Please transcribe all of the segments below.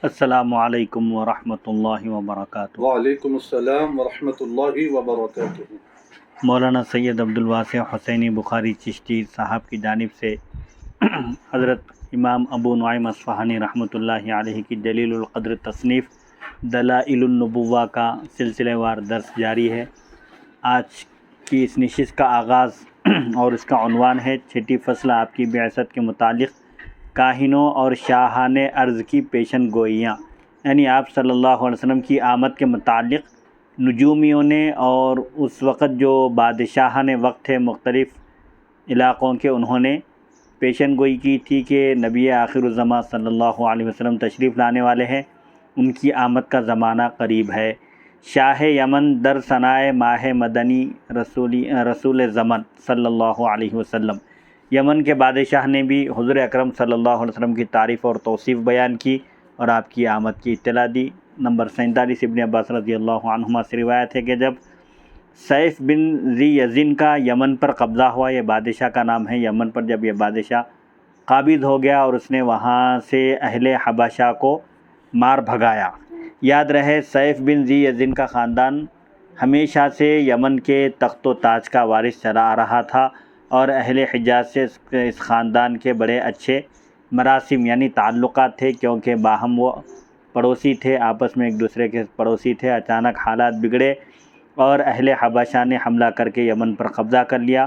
السلام علیکم ورحمۃ اللہ وبرکاتہ۔ وعلیکم السلام ورحمۃ اللہ وبرکاتہ۔ مولانا سید عبدالواسع حسینی بخاری چشتی صاحب کی جانب سے حضرت امام ابو نعیم اصفہانی رحمۃ اللہ علیہ کی جلیل القدر تصنیف دلائل النبوہ کا سلسلہ وار درس جاری ہے۔ آج کی اس نشست کا آغاز اور اس کا عنوان ہے چھٹی فصل آپ کی بعثت کے متعلق کاہنوں اور شاہان ارض کی پیشن گوئیاں، یعنی آپ صلی اللہ علیہ وسلم کی آمد کے متعلق نجومیوں نے اور اس وقت جو بادشاہان وقت تھے مختلف علاقوں کے، انہوں نے پیشن گوئی کی تھی کہ نبی آخر الزماں صلی اللہ علیہ وسلم تشریف لانے والے ہیں، ان کی آمد کا زمانہ قریب ہے۔ شاہ یمن در ثنائے ماہ مدنی رسول زمن صلی اللہ علیہ وسلم، یمن کے بادشاہ نے بھی حضور اکرم صلی اللہ علیہ وسلم کی تعریف اور توصیف بیان کی اور آپ کی آمد کی اطلاع دی۔ نمبر 47 ابن عباس رضی اللہ عنہما سے روایت ہے کہ جب سیف بن ذی یزن کا یمن پر قبضہ ہوا، یہ بادشاہ کا نام ہے، یمن پر جب یہ بادشاہ قابض ہو گیا اور اس نے وہاں سے اہل حبشہ کو مار بھگایا۔ یاد رہے سیف بن ذی یزن کا خاندان ہمیشہ سے یمن کے تخت و تاج کا وارث چلا آ رہا تھا اور اہل حجاز سے اس خاندان کے بڑے اچھے مراسم یعنی تعلقات تھے، کیونکہ باہم وہ پڑوسی تھے، آپس میں ایک دوسرے کے پڑوسی تھے۔ اچانک حالات بگڑے اور اہل حبشہ نے حملہ کر کے یمن پر قبضہ کر لیا۔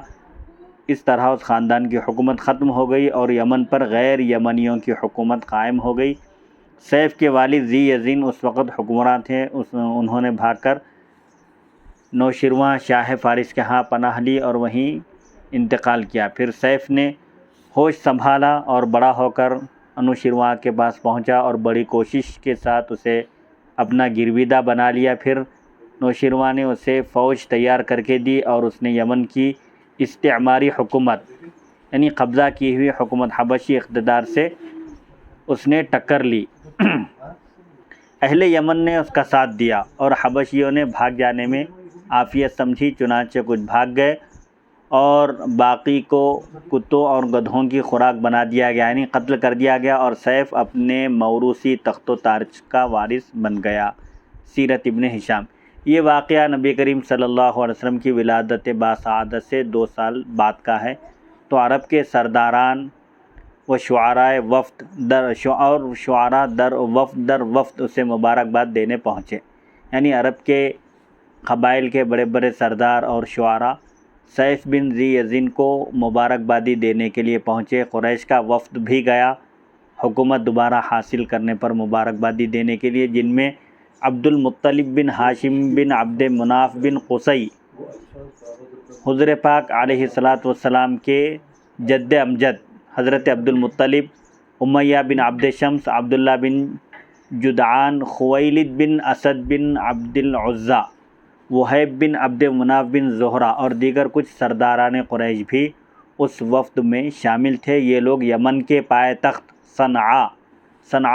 اس طرح اس خاندان کی حکومت ختم ہو گئی اور یمن پر غیر یمنیوں کی حکومت قائم ہو گئی۔ سیف کے والد ذی یزن اس وقت حکمراں تھے، انہوں نے بھاگ کر نوشیروان شاہ فارس کے ہاں پناہ لی اور وہیں انتقال کیا۔ پھر سیف نے ہوش سنبھالا اور بڑا ہو کر انوشیروان کے پاس پہنچا اور بڑی کوشش کے ساتھ اسے اپنا گرویدہ بنا لیا۔ پھر نوشیروان نے اسے فوج تیار کر کے دی اور اس نے یمن کی استعماری حکومت یعنی قبضہ کی ہوئی حکومت حبشی اقتدار سے اس نے ٹکر لی۔ اہل یمن نے اس کا ساتھ دیا اور حبشیوں نے بھاگ جانے میں عافیت سمجھی، چنانچہ کچھ بھاگ گئے اور باقی کو کتوں اور گدھوں کی خوراک بنا دیا گیا، یعنی قتل کر دیا گیا، اور سیف اپنے موروثی تخت و تاج کا وارث بن گیا۔ سیرت ابن ہشام۔ یہ واقعہ نبی کریم صلی اللہ علیہ وسلم کی ولادت باسعادت سے 2 سال بعد کا ہے۔ تو عرب کے سرداران و شعراء در وفد اسے مبارکباد دینے پہنچے، یعنی عرب کے قبائل کے بڑے بڑے سردار اور شعراء سیف بن ذی یزن کو مبارکبادی دینے کے لیے پہنچے۔ قریش کا وفد بھی گیا حکومت دوبارہ حاصل کرنے پر مبارکبادی دینے کے لیے، جن میں عبد المطلب بن ہاشم بن عبد مناف بن قصی، حضور پاک علیہ السلام کے جد امجد حضرت عبد المطلب، امیہ بن عبد شمس، عبداللہ بن جدعان، خویلد بن اسد بن عبد العزیٰ، وہیب بن عبد مناف بن زہرہ اور دیگر کچھ سرداران قریش بھی اس وفد میں شامل تھے۔ یہ لوگ یمن کے پائے تخت صنعاء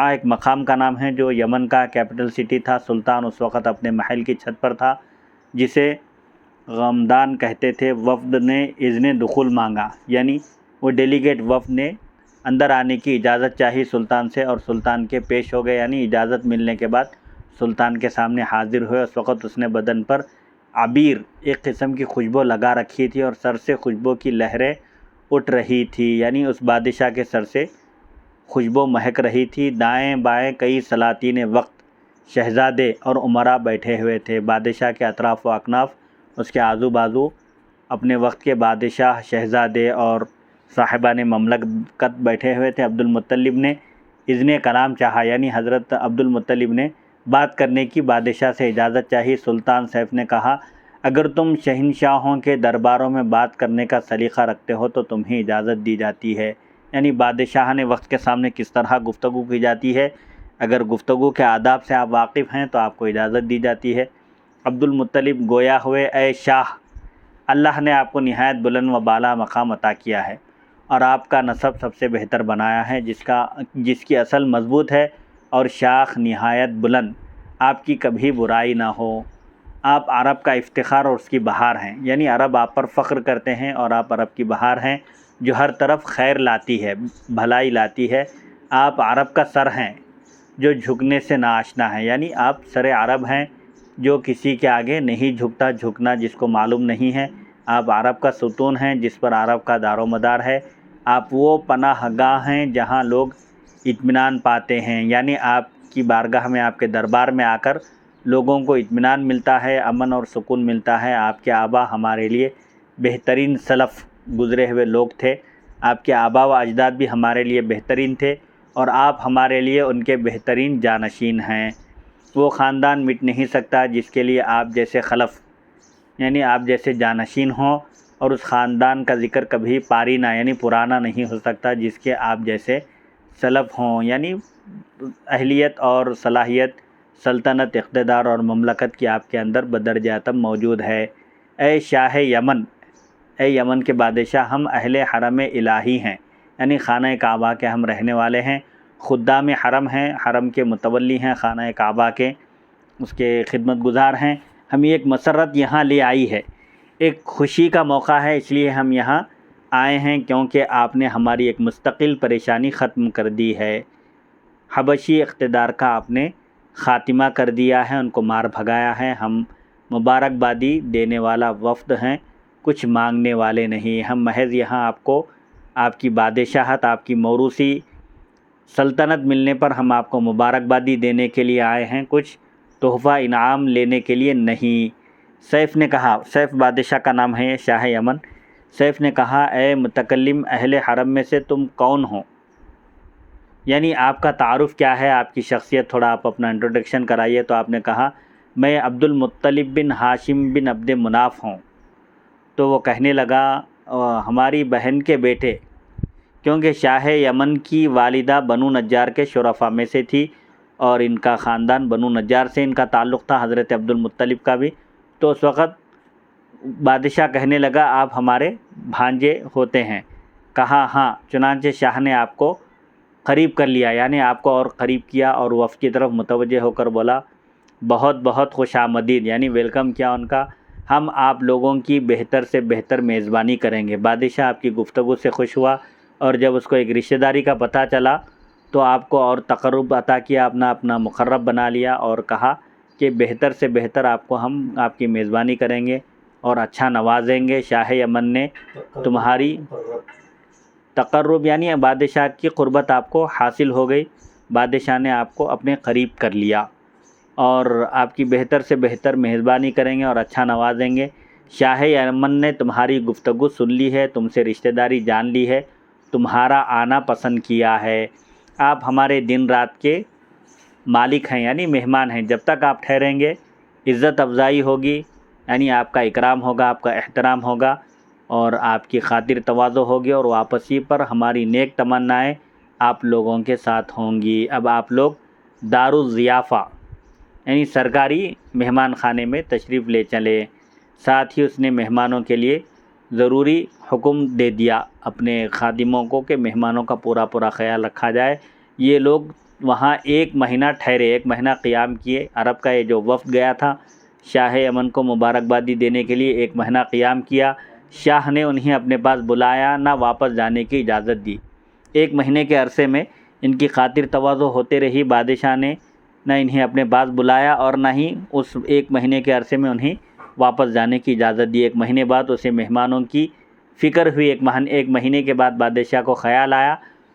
ایک مقام کا نام ہے جو یمن کا کیپٹل سٹی تھا۔ سلطان اس وقت اپنے محل کی چھت پر تھا جسے غمدان کہتے تھے۔ وفد نے اذن دخول مانگا، یعنی وہ ڈیلیگیٹ وفد نے اندر آنے کی اجازت چاہی سلطان سے اور سلطان کے پیش ہو گئے، یعنی اجازت ملنے کے بعد سلطان کے سامنے حاضر ہوئے۔ اس وقت اس نے بدن پر عبیر ایک قسم کی خوشبو لگا رکھی تھی اور سر سے خوشبو کی لہریں اٹھ رہی تھی، یعنی اس بادشاہ کے سر سے خوشبو مہک رہی تھی۔ دائیں بائیں کئی سلاطین وقت، شہزادے اور امراء بیٹھے ہوئے تھے۔ بادشاہ کے اطراف و اکناف، اس کے آزو بازو اپنے وقت کے بادشاہ، شہزادے اور صاحبان مملکت بیٹھے ہوئے تھے۔ عبد المطلب نے اذن کلام چاہا، یعنی حضرت عبد المطلب نے بات کرنے کی بادشاہ سے اجازت چاہی۔ سلطان سیف نے کہا، اگر تم شہنشاہوں کے درباروں میں بات کرنے کا سلیقہ رکھتے ہو تو تمہیں اجازت دی جاتی ہے، یعنی بادشاہ نے وقت کے سامنے کس طرح گفتگو کی جاتی ہے، اگر گفتگو کے آداب سے آپ واقف ہیں تو آپ کو اجازت دی جاتی ہے۔ عبد المطلب گویا ہوئے، اے شاہ، اللہ نے آپ کو نہایت بلند و بالا مقام عطا کیا ہے اور آپ کا نسب سب سے بہتر بنایا ہے، جس کی اصل مضبوط ہے اور شاخ نہایت بلند، آپ کی کبھی برائی نہ ہو۔ آپ عرب کا افتخار اور اس کی بہار ہیں، یعنی عرب آپ پر فخر کرتے ہیں اور آپ عرب کی بہار ہیں جو ہر طرف خیر لاتی ہے، بھلائی لاتی ہے۔ آپ عرب کا سر ہیں جو جھکنے سے ناآشنا ہے، یعنی آپ سر عرب ہیں جو کسی کے آگے نہیں جھکتا، جھکنا جس کو معلوم نہیں ہے۔ آپ عرب کا ستون ہیں جس پر عرب کا دار و مدار ہے۔ آپ وہ پناہ گاہ ہیں جہاں لوگ اطمینان پاتے ہیں، یعنی آپ کی بارگاہ میں، آپ کے دربار میں آ کر لوگوں کو اطمینان ملتا ہے، امن اور سکون ملتا ہے۔ آپ کے آبا ہمارے لیے بہترین سلف گزرے ہوئے لوگ تھے، آپ کے آبا و اجداد بھی ہمارے لیے بہترین تھے، اور آپ ہمارے لیے ان کے بہترین جانشین ہیں۔ وہ خاندان مٹ نہیں سکتا جس کے لیے آپ جیسے خلف، یعنی آپ جیسے جانشین ہوں، اور اس خاندان کا ذکر کبھی پارینہ یعنی پرانا نہیں ہو سکتا جس کے آپ جیسے سلف ہوں، یعنی اہلیت اور صلاحیت، سلطنت، اقتدار اور مملکت کی آپ کے اندر بدرجہ اتم موجود ہے۔ اے شاہ یمن، اے یمن کے بادشاہ، ہم اہل حرم الہی ہیں، یعنی خانہ کعبہ کے ہم رہنے والے ہیں، خدام حرم ہیں، حرم کے متولی ہیں، خانہ کعبہ کے اس کے خدمت گزار ہیں۔ ہمیں ایک مسرت یہاں لے آئی ہے، ایک خوشی کا موقع ہے، اس لیے ہم یہاں آئے ہیں کیونکہ آپ نے ہماری ایک مستقل پریشانی ختم کر دی ہے۔ حبشی اقتدار کا آپ نے خاتمہ کر دیا ہے، ان کو مار بھگایا ہے۔ ہم مبارکبادی دینے والا وفد ہیں، کچھ مانگنے والے نہیں۔ ہم محض یہاں آپ کو آپ کی بادشاہت، آپ کی موروثی سلطنت ملنے پر ہم آپ کو مبارکبادی دینے کے لیے آئے ہیں، کچھ تحفہ انعام لینے کے لیے نہیں۔ سیف نے کہا، سیف بادشاہ کا نام ہے شاہ یمن، سیف نے کہا اے متکلم اہل حرم میں سے تم کون ہو؟ یعنی آپ کا تعارف کیا ہے، آپ کی شخصیت، تھوڑا آپ اپنا انٹروڈکشن کرائیے۔ تو آپ نے کہا میں عبد المطلب بن ہاشم بن عبد مناف ہوں۔ تو وہ کہنے لگا ہماری بہن کے بیٹے، کیونکہ شاہ یمن کی والدہ بنو نجار کے شرفاء میں سے تھی، اور ان کا خاندان بنو نجار سے ان کا تعلق تھا، حضرت عبد المطلب کا بھی۔ تو اس وقت بادشاہ کہنے لگا آپ ہمارے بھانجے ہوتے ہیں۔ کہا ہاں، چنانچہ شاہ نے آپ کو قریب کر لیا، یعنی آپ کو اور قریب کیا، اور وفد کی طرف متوجہ ہو کر بولا بہت بہت خوش آمدید، یعنی ویلکم کیا ان کا۔ ہم آپ لوگوں کی بہتر سے بہتر میزبانی کریں گے۔ بادشاہ آپ کی گفتگو سے خوش ہوا، اور جب اس کو ایک رشتہ داری کا پتہ چلا تو آپ کو اور تقرب عطا کیا، اپنا مقرب بنا لیا، اور کہا کہ بہتر سے بہتر آپ کو ہم آپ کی میزبانی کریں گے اور اچھا نوازیں گے۔ شاہ یمن نے تمہاری تقرب یعنی بادشاہ کی قربت آپ کو حاصل ہو گئی، بادشاہ نے آپ کو اپنے قریب کر لیا، اور آپ کی بہتر سے بہتر میزبانی کریں گے اور اچھا نوازیں گے۔ شاہ یمن نے تمہاری گفتگو سن لی ہے، تم سے رشتہ داری جان لی ہے، تمہارا آنا پسند کیا ہے۔ آپ ہمارے دن رات کے مالک ہیں، یعنی مہمان ہیں۔ جب تک آپ ٹھہریں گے عزت افزائی ہوگی، یعنی آپ کا اکرام ہوگا، آپ کا احترام ہوگا، اور آپ کی خاطر تواضع ہوگی، اور واپسی پر ہماری نیک تمنائیں آپ لوگوں کے ساتھ ہوں گی۔ اب آپ لوگ دار الضیافہ یعنی سرکاری مہمان خانے میں تشریف لے چلے۔ ساتھ ہی اس نے مہمانوں کے لیے ضروری حکم دے دیا اپنے خادموں کو کہ مہمانوں کا پورا خیال رکھا جائے۔ یہ لوگ وہاں 1 مہینہ ٹھہرے، 1 مہینہ قیام کیے۔ عرب کا یہ جو وفد گیا تھا شاہ یمن کو مبارکبادی دینے کے لیے، 1 مہینہ قیام کیا۔ شاہ نے انہیں اپنے پاس بلایا، نہ واپس جانے کی اجازت دی۔ 1 مہینے کے عرصے میں ان کی خاطر تواضع ہوتے رہی، بادشاہ نے نہ انہیں اپنے پاس بلایا اور نہ ہی اس 1 مہینے کے عرصے میں انہیں واپس جانے کی اجازت دی۔ 1 مہینے بعد اسے مہمانوں کی فکر ہوئی، 1 مہینے کے بعد بادشاہ کو خیال آیا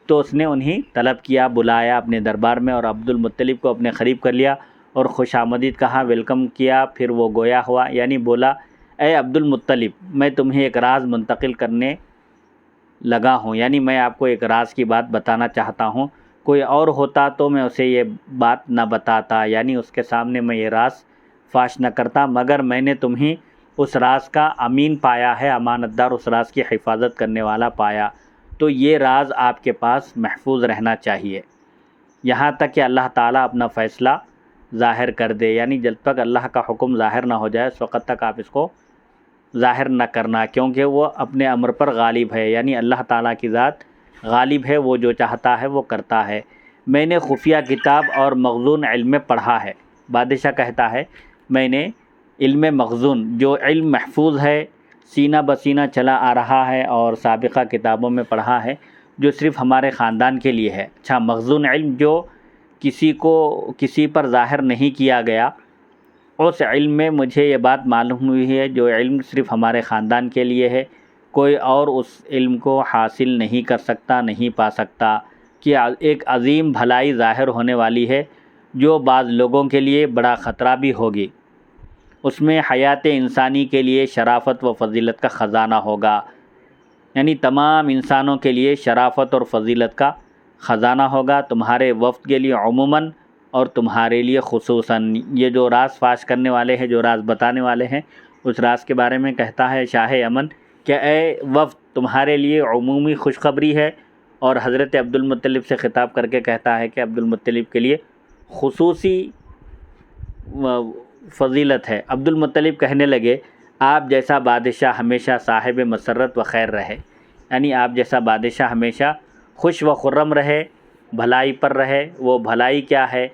تو اس نے انہیں طلب کیا، بلایا اپنے دربار میں، اور عبد المطلب کو اپنے قریب کر لیا اور خوش آمدید کہا، ویلکم کیا۔ پھر وہ گویا ہوا، یعنی بولا اے عبد المطلب، میں تمہیں ایک راز منتقل کرنے لگا ہوں، یعنی میں آپ کو ایک راز کی بات بتانا چاہتا ہوں۔ کوئی اور ہوتا تو میں اسے یہ بات نہ بتاتا، یعنی اس کے سامنے میں یہ راز فاش نہ کرتا، مگر میں نے تمہیں اس راز کا امین پایا ہے، امانت دار، اس راز کی حفاظت کرنے والا پایا، تو یہ راز آپ کے پاس محفوظ رہنا چاہیے یہاں تک کہ اللہ تعالیٰ اپنا فیصلہ ظاہر کر دے، یعنی جب تک اللہ کا حکم ظاہر نہ ہو جائے اس وقت تک آپ اس کو ظاہر نہ کرنا، کیونکہ وہ اپنے امر پر غالب ہے، یعنی اللہ تعالیٰ کی ذات غالب ہے، وہ جو چاہتا ہے وہ کرتا ہے۔ میں نے خفیہ کتاب اور مخزون علم میں پڑھا ہے۔ بادشاہ کہتا ہے میں نے علم مخزون، جو علم محفوظ ہے، سینہ بسینہ چلا آ رہا ہے اور سابقہ کتابوں میں پڑھا ہے، جو صرف ہمارے خاندان کے لیے ہے۔ اچھا، مخزون علم جو کسی پر ظاہر نہیں کیا گیا، اس علم میں مجھے یہ بات معلوم ہوئی ہے جو علم صرف ہمارے خاندان کے لیے ہے، کوئی اور اس علم کو حاصل نہیں کر سکتا، نہیں پا سکتا، کہ ایک عظیم بھلائی ظاہر ہونے والی ہے جو بعض لوگوں کے لیے بڑا خطرہ بھی ہوگی۔ اس میں حیات انسانی کے لیے شرافت و فضیلت کا خزانہ ہوگا، یعنی تمام انسانوں کے لیے شرافت اور فضیلت کا خزانہ ہوگا، تمہارے وفد کے لیے عموماً اور تمہارے لیے خصوصاً۔ یہ جو راز فاش کرنے والے ہیں، جو راز بتانے والے ہیں، اس راز کے بارے میں کہتا ہے شاہ یمن کہ اے وفد، تمہارے لیے عمومی خوشخبری ہے، اور حضرت عبد المطلب سے خطاب کر کے کہتا ہے کہ عبد المطلب کے لیے خصوصی فضیلت ہے۔ عبد المطلب کہنے لگے، آپ جیسا بادشاہ ہمیشہ صاحب مسرت و خیر رہے، یعنی آپ جیسا بادشاہ ہمیشہ خوش و خرم رہے، بھلائی پر رہے۔ وہ بھلائی کیا ہے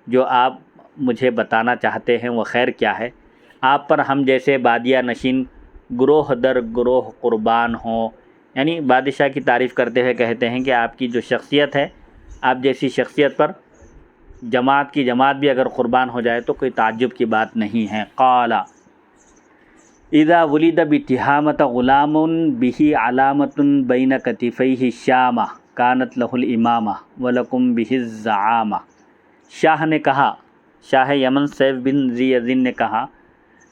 جو آپ مجھے بتانا چاہتے ہیں، وہ خیر کیا ہے؟ آپ پر ہم جیسے بادیہ نشین گروہ در گروہ قربان ہوں، یعنی بادشاہ کی تعریف کرتے ہوئے کہتے ہیں کہ آپ کی جو شخصیت ہے، آپ جیسی شخصیت پر جماعت کی جماعت بھی اگر قربان ہو جائے تو کوئی تعجب کی بات نہیں ہے۔ قال اذا ولد بتہامۃ غلام بہ علامۃ بین کتفیہ الشامہ کانت لہ الامامہ ولکم بہ الزعامہ۔ شاہ نے کہا، شاہ یمن سیف بن ذی یزن نے کہا،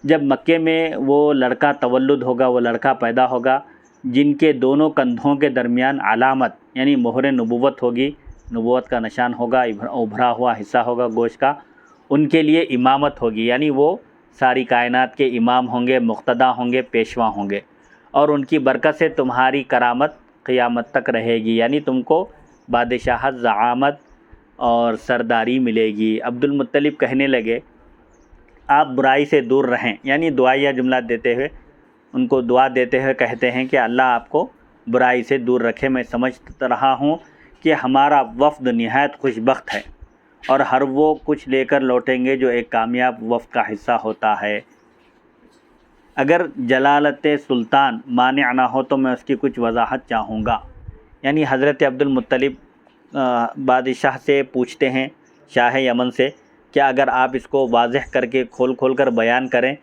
جب مکے میں وہ لڑکا تولد ہوگا، وہ لڑکا پیدا ہوگا جن کے دونوں کندھوں کے درمیان علامت یعنی مہر نبوت ہوگی، نبوت کا نشان ہوگا، ابھرا ہوا حصہ ہوگا گوشت کا، ان کے لیے امامت ہوگی، یعنی وہ ساری کائنات کے امام ہوں گے، مقتدا ہوں گے، پیشوا ہوں گے، اور ان کی برکت سے تمہاری کرامت قیامت تک رہے گی، یعنی تم کو بادشاہت، زعامت اور سرداری ملے گی۔ عبد المطلب کہنے لگے، آپ برائی سے دور رہیں، یعنی دعائیہ جملہ دیتے ہوئے، ان کو دعا دیتے ہوئے کہتے ہیں کہ اللہ آپ کو برائی سے دور رکھے۔ میں سمجھ رہا ہوں کہ ہمارا وفد نہایت خوش بخت ہے، اور ہر وہ کچھ لے کر لوٹیں گے جو ایک کامیاب وفد کا حصہ ہوتا ہے۔ اگر جلالت سلطان مانع نہ ہو تو میں اس کی کچھ وضاحت چاہوں گا۔ یعنی حضرت عبد المطلب بادشاہ سے پوچھتے ہیں، شاہ یمن سے، کہ اگر آپ اس کو واضح کر کے کھول کر بیان کریں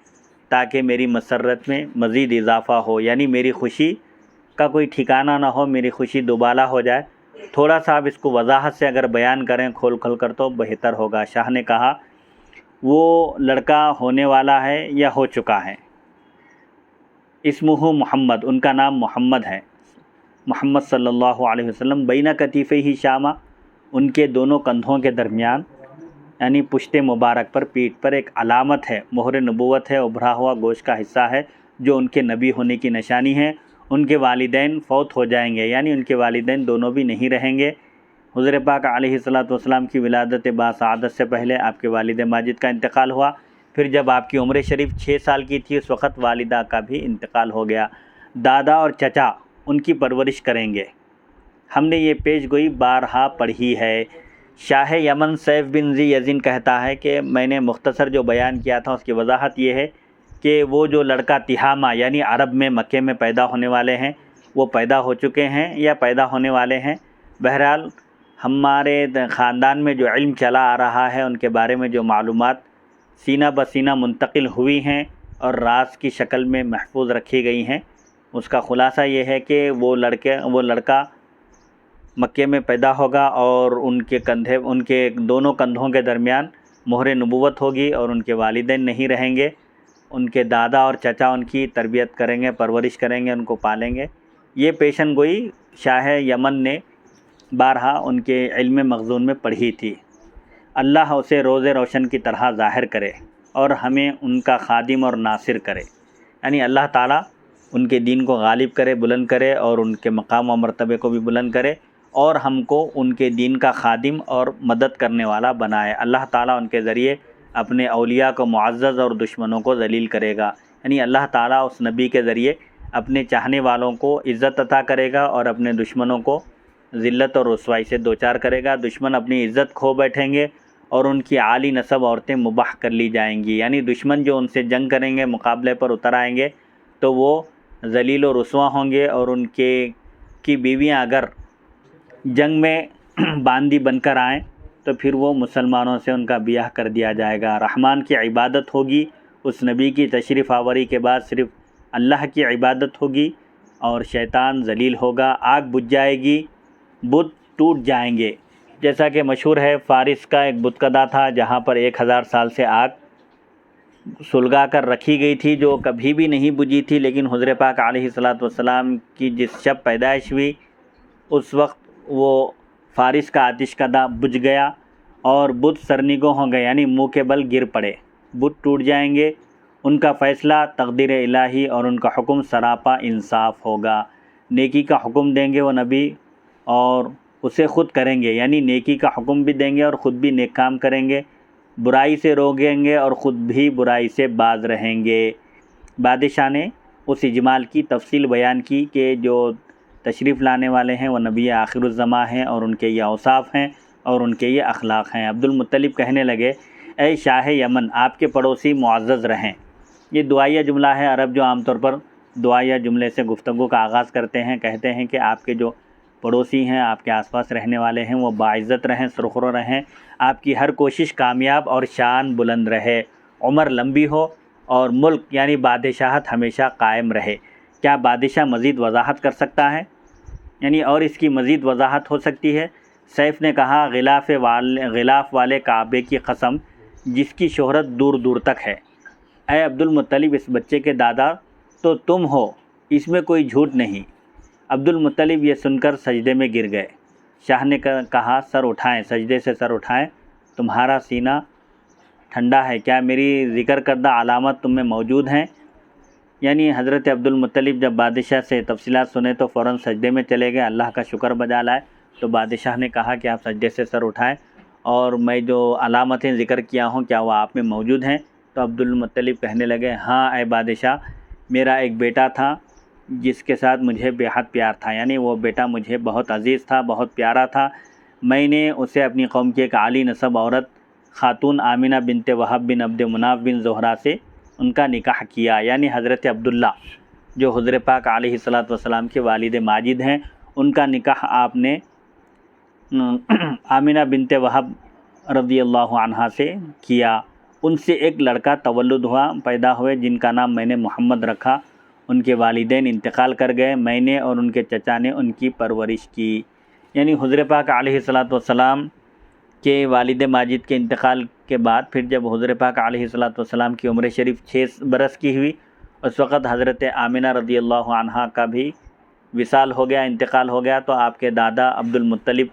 تاکہ میری مسرت میں مزید اضافہ ہو، یعنی میری خوشی کا کوئی ٹھکانہ نہ ہو، میری خوشی دوبالا ہو جائے، تھوڑا سا آپ اس کو وضاحت سے اگر بیان کریں کھول کر تو بہتر ہوگا۔ شاہ نے کہا، وہ لڑکا ہونے والا ہے یا ہو چکا ہے، اسمہ محمد، ان کا نام محمد ہے، محمد صلی اللہ علیہ وسلم، بین کتفیہ شامہ، ان کے دونوں کندھوں کے درمیان یعنی پشت مبارک پر، پیٹھ پر ایک علامت ہے، مہر نبوت ہے، ابھرا ہوا گوشت کا حصہ ہے جو ان کے نبی ہونے کی نشانی ہے۔ ان کے والدین فوت ہو جائیں گے، یعنی ان کے والدین دونوں بھی نہیں رہیں گے۔ حضور پاک علیہ السلام کی ولادت باسعادت سے پہلے آپ کے والد ماجد کا انتقال ہوا، پھر جب آپ کی عمر شریف 6 سال کی تھی اس وقت والدہ کا بھی انتقال ہو گیا۔ دادا اور چچا ان کی پرورش کریں گے۔ ہم نے یہ پیش گوئی بارہا پڑھی ہے۔ شاہ یمن سیف بن ذی یزن کہتا ہے کہ میں نے مختصر جو بیان کیا تھا اس کی وضاحت یہ ہے کہ وہ جو لڑکا تہامہ یعنی عرب میں مکے میں پیدا ہونے والے ہیں، وہ پیدا ہو چکے ہیں یا پیدا ہونے والے ہیں۔ بہرحال ہمارے خاندان میں جو علم چلا آ رہا ہے، ان کے بارے میں جو معلومات سینہ بسینہ منتقل ہوئی ہیں اور راز کی شکل میں محفوظ رکھی گئی ہیں، اس کا خلاصہ یہ ہے کہ وہ لڑکا مکے میں پیدا ہوگا اور ان کے دونوں کندھوں کے درمیان مہر نبوت ہوگی، اور ان کے والدین نہیں رہیں گے، ان کے دادا اور چچا ان کی تربیت کریں گے، پرورش کریں گے، ان کو پالیں گے۔ یہ پیشن گوئی شاہ یمن نے بارہا ان کے علم مخزون میں پڑھی تھی۔ اللہ اسے روز روشن کی طرح ظاہر کرے اور ہمیں ان کا خادم اور ناصر کرے، یعنی اللہ تعالیٰ ان کے دین کو غالب کرے، بلند کرے، اور ان کے مقام و مرتبے کو بھی بلند کرے، اور ہم کو ان کے دین کا خادم اور مدد کرنے والا بنائے۔ اللہ تعالیٰ ان کے ذریعے اپنے اولیاء کو معزز اور دشمنوں کو ذلیل کرے گا، یعنی اللہ تعالیٰ اس نبی کے ذریعے اپنے چاہنے والوں کو عزت عطا کرے گا اور اپنے دشمنوں کو ذلت اور رسوائی سے دوچار کرے گا۔ دشمن اپنی عزت کھو بیٹھیں گے اور ان کی عالی نسب عورتیں مباح کر لی جائیں گی، یعنی دشمن جو ان سے جنگ کریں گے، مقابلے پر اتر آئیں گے تو وہ ذلیل و رسوا ہوں گے، اور ان کی بیویاں اگر جنگ میں باندی بن کر آئیں تو پھر وہ مسلمانوں سے ان کا بیاہ کر دیا جائے گا۔ رحمان کی عبادت ہوگی، اس نبی کی تشریف آوری کے بعد صرف اللہ کی عبادت ہوگی، اور شیطان ذلیل ہوگا، آگ بجھ جائے گی، بت ٹوٹ جائیں گے۔ جیسا کہ مشہور ہے، فارس کا ایک بتکدہ تھا جہاں پر 1000 سال سے آگ سلگا کر رکھی گئی تھی جو کبھی بھی نہیں بجھی تھی، لیکن حضور پاک علیہ الصلوۃ کی جس شب پیدائش ہوئی اس وقت وہ فارس کا آتش کدہ بجھ گیا اور بت سرنگوں ہو گئے، یعنی منہ کے بل گر پڑے، بت ٹوٹ جائیں گے۔ ان کا فیصلہ تقدیر الہی اور ان کا حکم سراپا انصاف ہوگا۔ نیکی کا حکم دیں گے وہ نبی اور اسے خود کریں گے، یعنی نیکی کا حکم بھی دیں گے اور خود بھی نیک کام کریں گے، برائی سے روکیں گے اور خود بھی برائی سے باز رہیں گے۔ بادشاہ نے اس اجمال کی تفصیل بیان کی کہ جو تشریف لانے والے ہیں وہ نبی آخر الزماں ہیں اور ان کے یہ اوصاف ہیں اور ان کے یہ اخلاق ہیں۔ عبد المطلب کہنے لگے، اے شاہ یمن، آپ کے پڑوسی معزز رہیں۔ یہ دعائیہ جملہ ہے۔ عرب جو عام طور پر دعائیہ جملے سے گفتگو کا آغاز کرتے ہیں، کہتے ہیں کہ آپ کے جو پڑوسی ہیں، آپ کے آس پاس رہنے والے ہیں، وہ باعزت رہیں، سرخرو رہیں، آپ کی ہر کوشش کامیاب اور شان بلند رہے، عمر لمبی ہو اور ملک یعنی بادشاہت ہمیشہ قائم رہے۔ کیا بادشاہ مزید وضاحت کر سکتا ہے؟ یعنی اور اس کی مزید وضاحت ہو سکتی ہے؟ سیف نے کہا، غلاف والے کعبے کی قسم جس کی شہرت دور دور تک ہے، اے عبد المطلب، اس بچے کے دادا تو تم ہو، اس میں کوئی جھوٹ نہیں۔ عبد المطلب یہ سن کر سجدے میں گر گئے۔ شاہ نے کہا، سر اٹھائیں، سجدے سے سر اٹھائیں، تمہارا سینہ ٹھنڈا ہے، کیا میری ذکر کردہ علامت تم میں موجود ہیں؟ یعنی حضرت عبد المطلب جب بادشاہ سے تفصیلات سنے تو فوراً سجدے میں چلے گئے، اللہ کا شکر بجا لائے۔ تو بادشاہ نے کہا کہ آپ سجدے سے سر اٹھائیں اور میں جو علامتیں ذکر کیا ہوں کیا وہ آپ میں موجود ہیں؟ تو عبد المطلب کہنے لگے، ہاں اے بادشاہ، میرا ایک بیٹا تھا جس کے ساتھ مجھے بے حد پیار تھا، یعنی وہ بیٹا مجھے بہت عزیز تھا، بہت پیارا تھا۔ میں نے اسے اپنی قوم کی ایک عالی نسب عورت خاتون آمنہ بنت وہب بن عبد مناف بن زہرہ سے ان کا نکاح کیا، یعنی حضرت عبداللہ جو حضور پاک علیہ الصلوۃ کے والد ماجد ہیں، ان کا نکاح آپ نے آمنہ بنت وہب رضی اللہ عنہا سے کیا۔ ان سے ایک لڑکا تولد ہوا، پیدا ہوئے، جن کا نام میں نے محمد رکھا۔ ان کے والدین انتقال کر گئے، میں نے اور ان کے چچا نے ان کی پرورش کی۔ یعنی حضور پاک علیہ الصلوۃ کے والد ماجد کے انتقال کے بعد پھر جب حضور پاک علیہ الصلوۃ کی عمر شریف 6 برس کی ہوئی، اس وقت حضرت آمنہ رضی اللہ عنہا کا بھی وصال ہو گیا، انتقال ہو گیا، تو آپ کے دادا عبد المطلب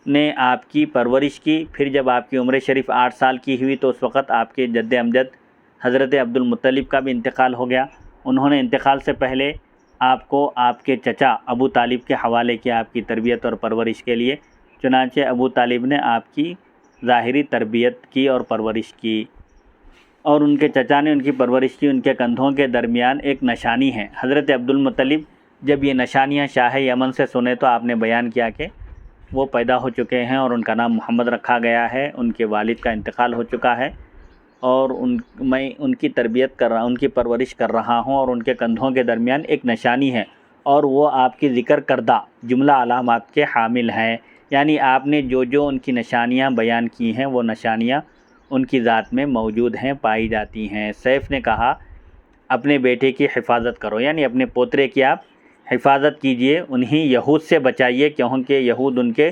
نے آپ کی پرورش کی۔ پھر جب آپ کی عمر شریف 8 سال کی ہوئی تو اس وقت آپ کے جد امجد حضرت عبد المطلب کا بھی انتقال ہو گیا۔ انہوں نے انتقال سے پہلے آپ کو آپ کے چچا ابو طالب کے حوالے کیا آپ کی تربیت اور پرورش کے لیے، چنانچہ ابو طالب نے آپ کی ظاہری تربیت کی اور پرورش کی، اور ان کے چچا نے ان کی پرورش کی۔ ان کے کندھوں کے درمیان ایک نشانی ہے۔ حضرت عبد المطلب جب یہ نشانیاں شاہ یمن سے سنے تو آپ نے بیان کیا کہ وہ پیدا ہو چکے ہیں اور ان کا نام محمد رکھا گیا ہے، ان کے والد کا انتقال ہو چکا ہے، اور میں ان کی تربیت کر رہا ہوں، ان کی پرورش کر رہا ہوں، اور ان کے کندھوں کے درمیان ایک نشانی ہے اور وہ آپ کی ذکر کردہ جملہ علامات کے حامل ہیں۔ یعنی آپ نے جو ان کی نشانیاں بیان کی ہیں وہ نشانیاں ان کی ذات میں موجود ہیں، پائی جاتی ہیں۔ سیف نے کہا، اپنے بیٹے کی حفاظت کرو، یعنی اپنے پوترے کی آپ حفاظت کیجئے، انہیں یہود سے بچائیے کیونکہ یہود ان کے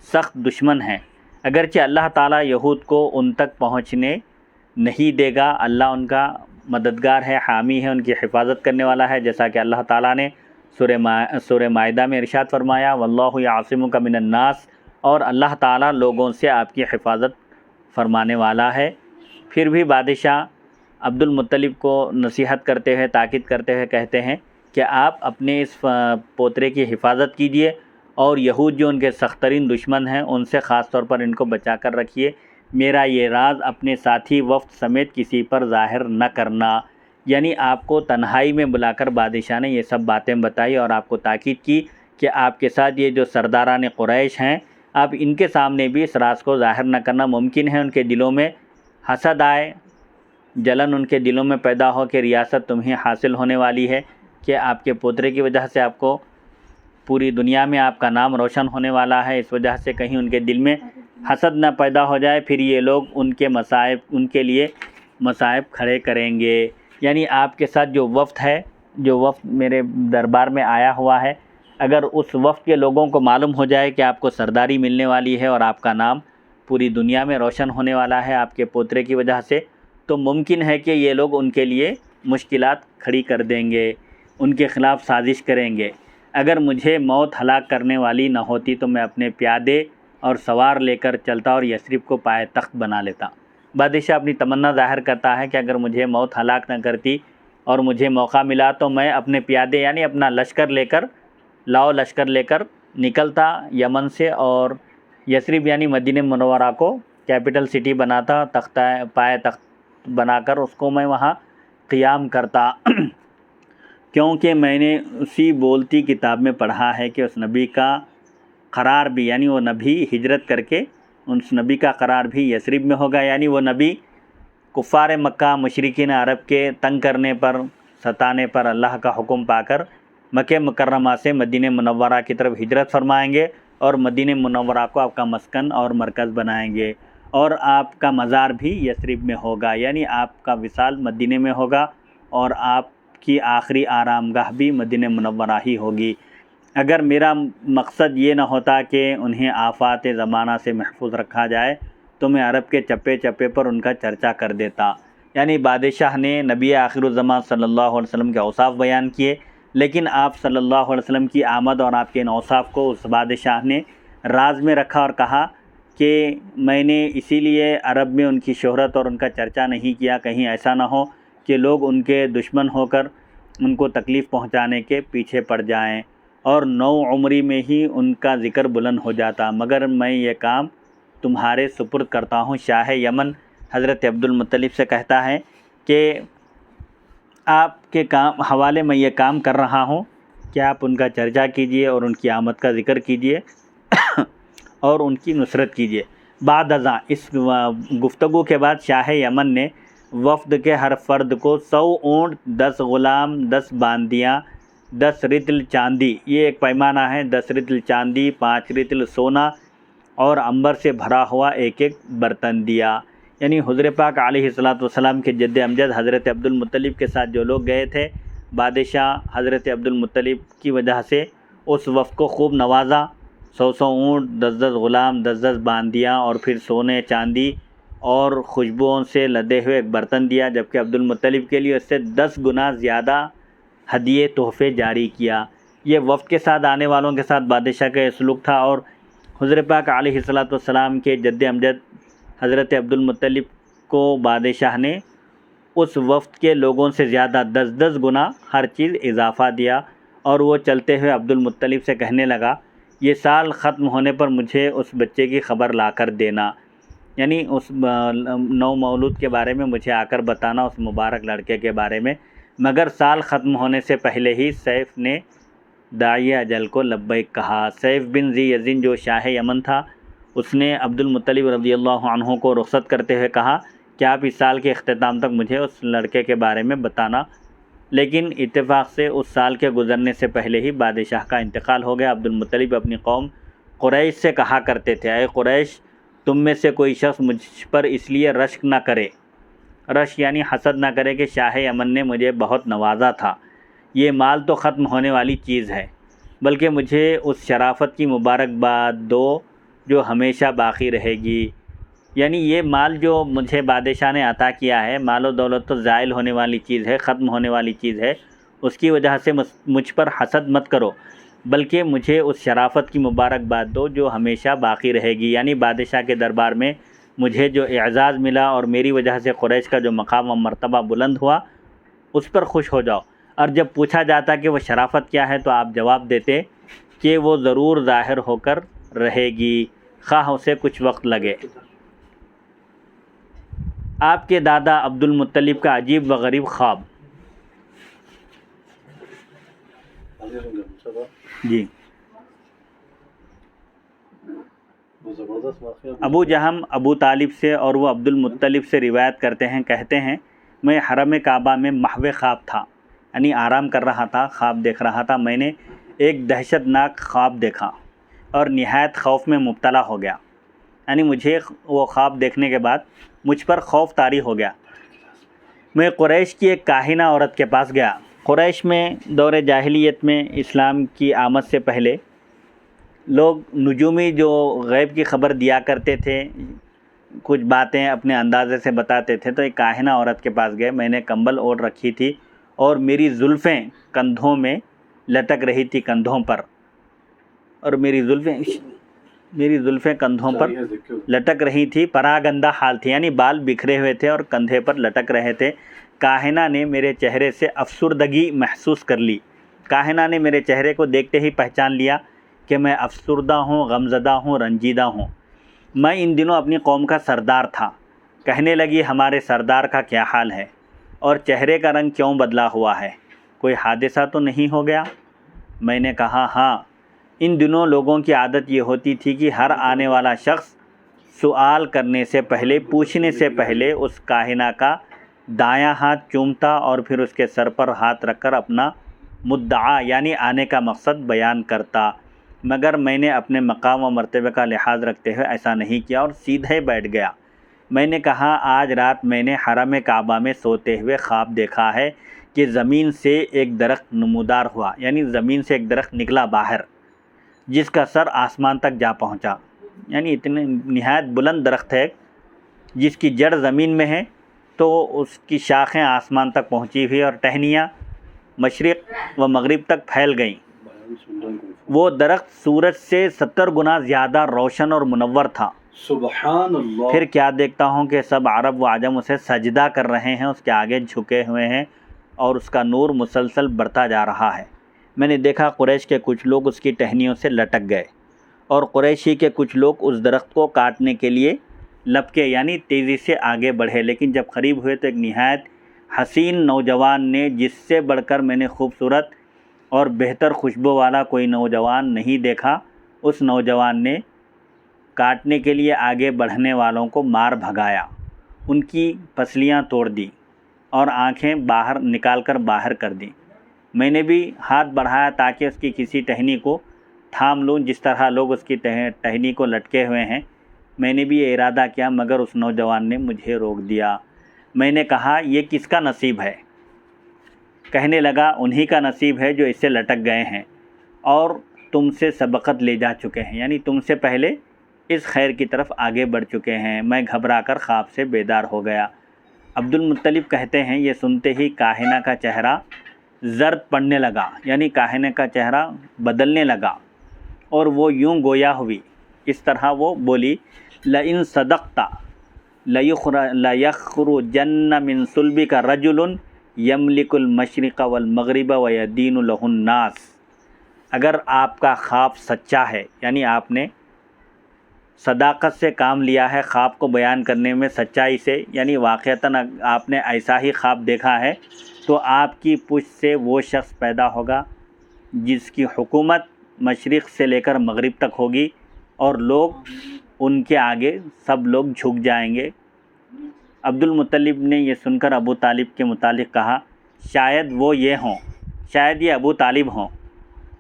سخت دشمن ہیں۔ اگرچہ اللہ تعالیٰ یہود کو ان تک پہنچنے نہیں دے گا، اللہ ان کا مددگار ہے، حامی ہے، ان کی حفاظت کرنے والا ہے، جیسا کہ اللہ تعالیٰ نے سورہ مائدہ میں ارشاد فرمایا، واللہ یعصمک من الناس، اور اللہ تعالیٰ لوگوں سے آپ کی حفاظت فرمانے والا ہے۔ پھر بھی بادشاہ عبد المطلب کو نصیحت کرتے ہوئے، تاکید کرتے ہوئے کہتے ہیں کہ آپ اپنے اس پوترے کی حفاظت کیجئے، اور یہود جو ان کے سخت ترین دشمن ہیں ان سے خاص طور پر ان کو بچا کر رکھیے۔ میرا یہ راز اپنے ساتھی وفد سمیت کسی پر ظاہر نہ کرنا۔ یعنی آپ کو تنہائی میں بلا کر بادشاہ نے یہ سب باتیں بتائی اور آپ کو تاکید کی کہ آپ کے ساتھ یہ جو سرداران قریش ہیں، آپ ان کے سامنے بھی اس راز کو ظاہر نہ کرنا۔ ممکن ہے ان کے دلوں میں حسد آئے، جلن ان کے دلوں میں پیدا ہو کہ ریاست تمہیں حاصل ہونے والی ہے، کہ آپ کے پوترے کی وجہ سے آپ کو پوری دنیا میں آپ کا نام روشن ہونے والا ہے، اس وجہ سے کہیں ان کے دل میں حسد نہ پیدا ہو جائے، پھر یہ لوگ ان کے لیے مصائب کھڑے کریں گے۔ یعنی آپ کے ساتھ جو وفد ہے، جو وفد میرے دربار میں آیا ہوا ہے، اگر اس وفد کے لوگوں کو معلوم ہو جائے کہ آپ کو سرداری ملنے والی ہے اور آپ کا نام پوری دنیا میں روشن ہونے والا ہے آپ کے پوترے کی وجہ سے، تو ممکن ہے کہ یہ لوگ ان کے لیے مشکلات کھڑی کر دیں گے، ان کے خلاف سازش کریں گے۔ اگر مجھے موت ہلاک کرنے والی نہ ہوتی تو میں اپنے پیادے اور سوار لے کر چلتا اور یثرب کو پائے تخت بنا لیتا۔ بادشاہ اپنی تمنا ظاہر کرتا ہے کہ اگر مجھے موت ہلاک نہ کرتی اور مجھے موقع ملا تو میں اپنے پیادے یعنی اپنا لشکر لے کر نکلتا یمن سے، اور یثرب یعنی مدینہ منورہ کو کیپٹل سٹی بناتا، پائے تخت بنا کر اس کو میں وہاں قیام کرتا۔ کیونکہ میں نے اسی بولتی کتاب میں پڑھا ہے کہ اس نبی کا قرار بھی، یعنی وہ نبی ہجرت کر کے اس نبی کا قرار بھی یثرب میں ہوگا، یعنی وہ نبی کفار مکہ مشرکین عرب کے تنگ کرنے پر، ستانے پر اللہ کا حکم پا کر مکہ مکرمہ سے مدینہ منورہ کی طرف ہجرت فرمائیں گے اور مدینہ منورہ کو آپ کا مسکن اور مرکز بنائیں گے، اور آپ کا مزار بھی یثرب میں ہوگا، یعنی آپ کا وصال مدینہ میں ہوگا اور آپ کی آخری آرام گاہ بھی مدینہ منورہ ہی ہوگی۔ اگر میرا مقصد یہ نہ ہوتا کہ انہیں آفات زمانہ سے محفوظ رکھا جائے تو میں عرب کے چپے چپے پر ان کا چرچا کر دیتا۔ یعنی بادشاہ نے نبی آخر الزمان صلی اللہ علیہ وسلم کے اوصاف بیان کیے، لیکن آپ صلی اللہ علیہ وسلم کی آمد اور آپ کے ان اوصاف کو اس بادشاہ نے راز میں رکھا اور کہا کہ میں نے اسی لیے عرب میں ان کی شہرت اور ان کا چرچا نہیں کیا، کہیں ایسا نہ ہو کہ لوگ ان کے دشمن ہو کر ان کو تکلیف پہنچانے کے پیچھے پڑ جائیں اور نو عمری میں ہی ان کا ذکر بلند ہو جاتا، مگر میں یہ کام تمہارے سپرد کرتا ہوں۔ شاہ یمن حضرت عبد المطلب سے کہتا ہے کہ آپ کے حوالے میں یہ کام کر رہا ہوں کہ آپ ان کا چرچا کیجئے اور ان کی آمد کا ذکر کیجئے اور ان کی نصرت کیجئے۔ بعد ازاں اس گفتگو کے بعد شاہ یمن نے وفد کے ہر فرد کو 100 اونٹ، 10 غلام، 10 باندیاں، 10 رطل چاندی، یہ ایک پیمانہ ہے، 10 رطل چاندی، 5 رطل سونا اور عنبر سے بھرا ہوا ایک برتن دیا۔ یعنی حضور پاک علیہ السلام کے جد امجد حضرت عبد المطلب کے ساتھ جو لوگ گئے تھے، بادشاہ حضرت عبد المطلب کی وجہ سے اس وفد کو خوب نوازا، 100 اونٹ، 10 غلام، 10 باندیاں اور پھر سونے چاندی اور خوشبوؤں سے لدے ہوئے ایک برتن دیا، جبکہ عبد المطلب کے لیے اس سے 10 گنا زیادہ ہدیے تحفے جاری کیا۔ یہ وفد کے ساتھ آنے والوں کے ساتھ بادشاہ کا یہ سلوک تھا، اور حضور پاک علیہ السلام کے جد امجد حضرت عبد المطلب کو بادشاہ نے اس وفد کے لوگوں سے زیادہ 10 گنا ہر چیز اضافہ دیا، اور وہ چلتے ہوئے عبد المطلب سے کہنے لگا یہ سال ختم ہونے پر مجھے اس بچے کی خبر لا کر دینا، یعنی اس نو مولود کے بارے میں مجھے آ کر بتانا، اس مبارک لڑکے کے بارے میں۔ مگر سال ختم ہونے سے پہلے ہی سیف نے داعی اجل کو لبیک کہا۔ سیف بن ذی یزن جو شاہ یمن تھا، اس نے عبد المطلب رضی اللہ عنہ کو رخصت کرتے ہوئے کہا کہ آپ اس سال کے اختتام تک مجھے اس لڑکے کے بارے میں بتانا، لیکن اتفاق سے اس سال کے گزرنے سے پہلے ہی بادشاہ کا انتقال ہو گیا۔ عبد المطلب اپنی قوم قریش سے کہا کرتے تھے، اے قریش، تم میں سے کوئی شخص مجھ پر اس لیے رشک نہ کرے، رشک یعنی حسد نہ کرے کہ شاہ یمن نے مجھے بہت نوازا تھا، یہ مال تو ختم ہونے والی چیز ہے، بلکہ مجھے اس شرافت کی مبارکباد دو جو ہمیشہ باقی رہے گی۔ یعنی یہ مال جو مجھے بادشاہ نے عطا کیا ہے، مال و دولت تو زائل ہونے والی چیز ہے، ختم ہونے والی چیز ہے، اس کی وجہ سے مجھ پر حسد مت کرو، بلکہ مجھے اس شرافت کی مبارکباد دو جو ہمیشہ باقی رہے گی۔ یعنی بادشاہ کے دربار میں مجھے جو اعزاز ملا اور میری وجہ سے قریش کا جو مقام و مرتبہ بلند ہوا، اس پر خوش ہو جاؤ۔ اور جب پوچھا جاتا کہ وہ شرافت کیا ہے تو آپ جواب دیتے کہ وہ ضرور ظاہر ہو کر رہے گی، خواہ اسے کچھ وقت لگے۔ آپ کے دادا عبد المطلب کا عجیب و غریب خواب۔ جی، ابو جہم ابو طالب سے اور وہ عبد المطلب سے روایت کرتے ہیں، کہتے ہیں میں حرم کعبہ میں محو خواب تھا، یعنی آرام کر رہا تھا، خواب دیکھ رہا تھا، میں نے ایک دہشت ناک خواب دیکھا اور نہایت خوف میں مبتلا ہو گیا۔ یعنی مجھے وہ خواب دیکھنے کے بعد مجھ پر خوف طاری ہو گیا۔ میں قریش کی ایک کاہنہ عورت کے پاس گیا۔ قریش میں دور جاہلیت میں اسلام کی آمد سے پہلے لوگ نجومی جو غیب کی خبر دیا کرتے تھے، کچھ باتیں اپنے اندازے سے بتاتے تھے، تو ایک کاہنہ عورت کے پاس گئے۔ میں نے کمبل اوڑھ رکھی تھی اور میری زلفیں کندھوں میں لٹک رہی تھی، کندھوں پر، اور میری زلفیں کندھوں پر لٹک رہی تھی، پراگندہ حال تھی، یعنی بال بکھرے ہوئے تھے اور کندھے پر لٹک رہے تھے۔ کاہنہ نے میرے چہرے سے افسردگی محسوس کر لی۔ کاہنہ نے میرے چہرے کو دیکھتے ہی پہچان لیا کہ میں افسردہ ہوں، غمزدہ ہوں، رنجیدہ ہوں۔ میں ان دنوں اپنی قوم کا سردار تھا۔ کہنے لگی ہمارے سردار کا کیا حال ہے اور چہرے کا رنگ کیوں بدلا ہوا ہے؟ کوئی حادثہ تو نہیں ہو گیا؟ میں نے کہا ہاں، ان دنوں لوگوں کی عادت یہ ہوتی تھی کہ ہر آنے والا شخص سوال کرنے سے پہلے، پوچھنے سے پہلے اس کاہنہ کا دایاں ہاتھ چومتا اور پھر اس کے سر پر ہاتھ رکھ کر اپنا مدعا یعنی آنے کا مقصد بیان کرتا، مگر میں نے اپنے مقام و مرتبے کا لحاظ رکھتے ہوئے ایسا نہیں کیا اور سیدھے بیٹھ گیا۔ میں نے کہا آج رات میں نے حرم کعبہ میں سوتے ہوئے خواب دیکھا ہے کہ زمین سے ایک درخت نمودار ہوا، یعنی زمین سے ایک درخت نکلا باہر، جس کا سر آسمان تک جا پہنچا، یعنی اتنے نہایت بلند درخت ہے جس کی جڑ زمین میں ہے تو اس کی شاخیں آسمان تک پہنچی ہوئی اور ٹہنیاں مشرق و مغرب تک پھیل گئیں۔ وہ درخت سورج سے 70 گنا زیادہ روشن اور منور تھا۔ سبحان اللہ۔ پھر کیا دیکھتا ہوں کہ سب عرب و عجم اسے سجدہ کر رہے ہیں، اس کے آگے جھکے ہوئے ہیں اور اس کا نور مسلسل بڑھتا جا رہا ہے۔ میں نے دیکھا قریش کے کچھ لوگ اس کی ٹہنیوں سے لٹک گئے اور قریشی کے کچھ لوگ اس درخت کو کاٹنے کے لیے لپکے، یعنی تیزی سے آگے بڑھے، لیکن جب قریب ہوئے تو ایک نہایت حسین نوجوان نے، جس سے بڑھ کر میں نے خوبصورت اور بہتر خوشبو والا کوئی نوجوان نہیں دیکھا، اس نوجوان نے کاٹنے کے لیے آگے بڑھنے والوں کو مار بھگایا، ان کی پسلیاں توڑ دی اور آنکھیں باہر نکال کر باہر کر دیں۔ میں نے بھی ہاتھ بڑھایا تاکہ اس کی کسی ٹہنی کو تھام لوں، جس طرح لوگ اس کی ٹہنی کو لٹکے ہوئے ہیں۔ میں نے بھی یہ ارادہ کیا مگر اس نوجوان نے مجھے روک دیا۔ میں نے کہا یہ کس کا نصیب ہے؟ کہنے لگا انہی کا نصیب ہے جو اس سے لٹک گئے ہیں اور تم سے سبقت لے جا چکے ہیں، یعنی تم سے پہلے اس خیر کی طرف آگے بڑھ چکے ہیں۔ میں گھبرا کر خواب سے بیدار ہو گیا۔ عبد المطلب کہتے ہیں یہ سنتے ہی کاہنہ کا چہرہ زرد پڑنے لگا، یعنی کاہنہ کا چہرہ بدلنے لگا اور وہ یوں گویا ہوئی، اس طرح وہ بولی لئن صدقت لیخرجن من صلبک رجل یملک المشرق والمغرب ویدین لہ الناس۔ اگر آپ کا خواب سچا ہے، یعنی آپ نے صداقت سے کام لیا ہے، خواب کو بیان کرنے میں سچائی سے، یعنی واقعتاً آپ نے ایسا ہی خواب دیکھا ہے، تو آپ کی پشت سے وہ شخص پیدا ہوگا جس کی حکومت مشرق سے لے کر مغرب تک ہوگی اور لوگ ان کے آگے سب لوگ جھک جائیں گے۔ عبد المطلب نے یہ سن کر ابو طالب کے متعلق کہا شاید وہ یہ ہوں، شاید یہ ابو طالب ہوں۔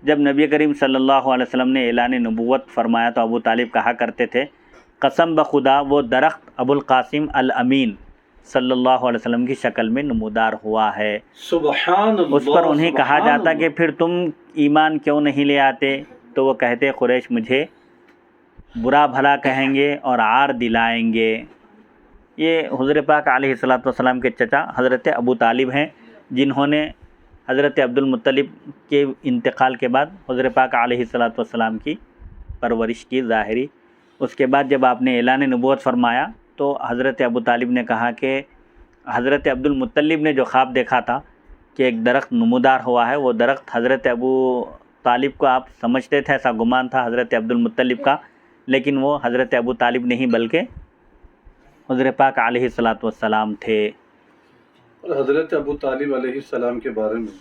جب نبی کریم صلی اللہ علیہ وسلم نے اعلان نبوت فرمایا تو ابو طالب کہا کرتے تھے قسم بخدا وہ درخت ابو القاسم الامین صلی اللہ علیہ وسلم کی شکل میں نمودار ہوا ہے۔ سبحان اللہ۔ اس پر انہیں کہا جاتا کہ پھر تم ایمان کیوں نہیں لے آتے؟ تو وہ کہتے قریش مجھے برا بھلا کہیں گے اور عار دلائیں گے۔ یہ حضور پاک علیہ الصلوۃ والسلام کے چچا حضرت ابو طالب ہیں، جنہوں نے حضرت عبد المطلب کے انتقال کے بعد حضور پاک علیہ الصلوۃ والسلام کی پرورش کی ظاہری۔ اس کے بعد جب آپ نے اعلان نبوت فرمایا تو حضرت ابو طالب نے کہا کہ حضرت عبد المطلب نے جو خواب دیکھا تھا کہ ایک درخت نمودار ہوا ہے، وہ درخت حضرت ابو طالب کو آپ سمجھتے تھے، ایسا گمان تھا حضرت عبد المطلب کا، لیکن وہ حضرت ابو طالب نہیں بلکہ حضور پاک علیہ الصلوۃ والسلام تھے۔ اور حضرت ابو طالب علیہ السلام کے بارے میں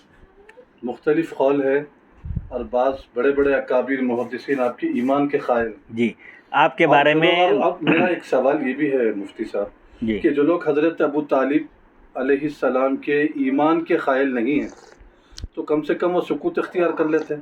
مختلف قول ہے اور بعض بڑے بڑے اکابر محدثین آپ کی ایمان کے قائل ہیں۔ جی آپ کے بارے میں اب میرا ایک سوال یہ بھی ہے مفتی صاحب جی کہ جو لوگ حضرت ابو طالب علیہ السلام کے ایمان کے قائل نہیں ہیں تو کم سے کم وہ سکوت اختیار کر لیتے ہیں۔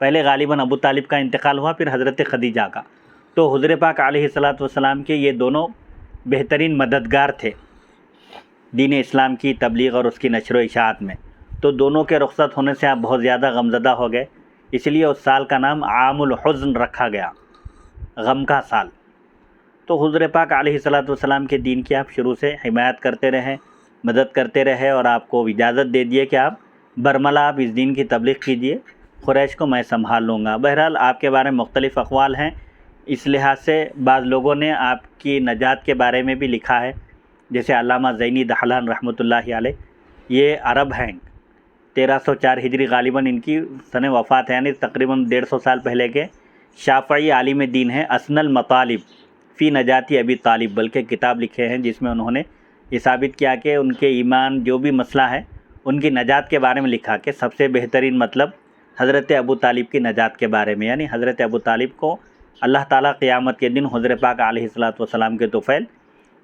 پہلے غالباً ابو طالب کا انتقال ہوا، پھر حضرت خدیجہ کا۔ تو حضور پاک علیہ الصلاۃ والسلام کے یہ دونوں بہترین مددگار تھے دین اسلام کی تبلیغ اور اس کی نشر و اشاعت میں۔ تو دونوں کے رخصت ہونے سے آپ بہت زیادہ غمزدہ ہو گئے، اس لیے اس سال کا نام عام الحزن رکھا گیا، غم کا سال۔ تو حضور پاک علیہ الصلاۃ والسلام کے دین کی آپ شروع سے حمایت کرتے رہے، مدد کرتے رہے، اور آپ کو اجازت دے دیے کہ آپ برملا آپ اس دین کی تبلیغ کیجئے، قریش کو میں سنبھال لوں گا۔ بہرحال آپ کے بارے میں مختلف اقوال ہیں، اس لحاظ سے بعض لوگوں نے آپ کی نجات کے بارے میں بھی لکھا ہے، جیسے علامہ زینی دہلان رحمۃ اللہ علیہ، یہ عرب ہیں، 1304 ہجری غالباً ان کی سن وفات ہے، یعنی تقریباً 150 سال پہلے کے شافعی عالم دین ہیں۔ اسن المطالب فی نجاتی ابی طالب بلکہ کتاب لکھے ہیں، جس میں انہوں نے یہ ثابت کیا کہ ان کے ایمان جو بھی مسئلہ ہے ان کی نجات کے بارے میں لکھا کہ سب سے بہترین مطلب حضرت ابو طالب کی نجات کے بارے میں، یعنی حضرت ابو طالب کو اللہ تعالیٰ قیامت کے دن حضور پاک علیہ الصلاۃ والسلام کے طفیل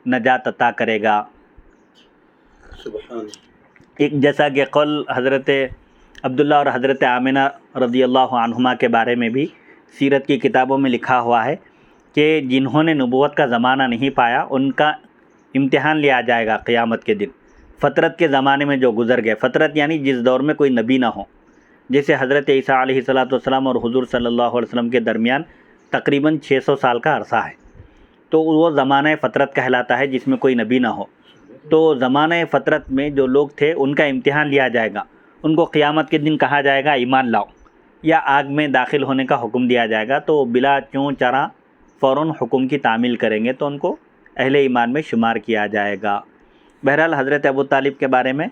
نجات عطا کرے گا۔ سبحان ایک جیسا کہ قول حضرت عبداللہ اور حضرت آمنہ رضی اللہ عنہما کے بارے میں بھی سیرت کی کتابوں میں لکھا ہوا ہے کہ جنہوں نے نبوت کا زمانہ نہیں پایا ان کا امتحان لیا جائے گا قیامت کے دن، فترت کے زمانے میں جو گزر گئے۔ فترت یعنی جس دور میں کوئی نبی نہ ہو، جیسے حضرت عیسیٰ علیہ الصلاۃ والسلام اور حضور صلی اللہ علیہ وسلم کے درمیان تقریباً 600 سال کا عرصہ ہے، تو وہ زمانہ فترت کہلاتا ہے جس میں کوئی نبی نہ ہو۔ تو زمانہ فترت میں جو لوگ تھے ان کا امتحان لیا جائے گا، ان کو قیامت کے دن کہا جائے گا ایمان لاؤ، یا آگ میں داخل ہونے کا حکم دیا جائے گا، تو بلا چوں چرا فوراً حکم کی تعمیل کریں گے تو ان کو اہل ایمان میں شمار کیا جائے گا۔ بہرحال حضرت ابو طالب کے بارے میں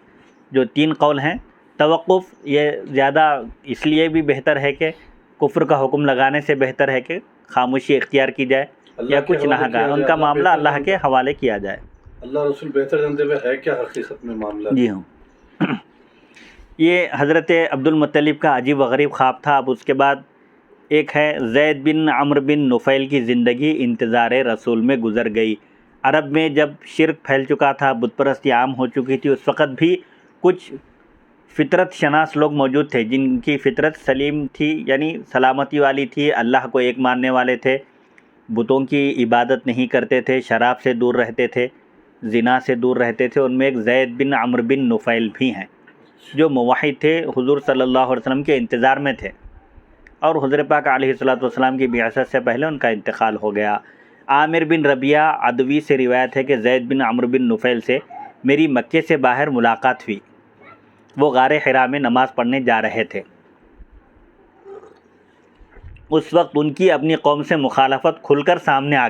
جو 3 قول ہیں، توقف یہ زیادہ اس لیے بھی بہتر ہے کہ کفر کا حکم لگانے سے بہتر ہے کہ خاموشی اختیار کی جائے یا کچھ نہ کہا، ان کا معاملہ اللہ کے حوالے کیا جائے۔ اللہ رسول بہتر جانتے ہوئے ہے کیا حقیقت میں معاملہ؟ جی ہاں، یہ حضرت عبد المطلب کا عجیب و غریب خواب تھا۔ اب اس کے بعد ایک ہے زید بن عمرو بن نفیل کی زندگی انتظار رسول میں گزر گئی۔ عرب میں جب شرک پھیل چکا تھا، بت پرستی عام ہو چکی تھی، اس وقت بھی کچھ فطرت شناس لوگ موجود تھے جن کی فطرت سلیم تھی، یعنی سلامتی والی تھی، اللہ کو ایک ماننے والے تھے، بتوں کی عبادت نہیں کرتے تھے، شراب سے دور رہتے تھے، زنا سے دور رہتے تھے۔ ان میں ایک زید بن عمرو بن نفیل بھی ہیں جو موحد تھے، حضور صلی اللہ علیہ وسلم کے انتظار میں تھے، اور حضور پاک علیہ الصلاۃ والسلام کی بعثت سے پہلے ان کا انتقال ہو گیا۔ عامر بن ربیعہ عدوی سے روایت ہے کہ زید بن عمرو بن نفیل سے میری مکے سے باہر ملاقات ہوئی، وہ غار حرا میں نماز پڑھنے جا رہے تھے۔ اس وقت ان کی اپنی قوم سے مخالفت کھل کر سامنے آ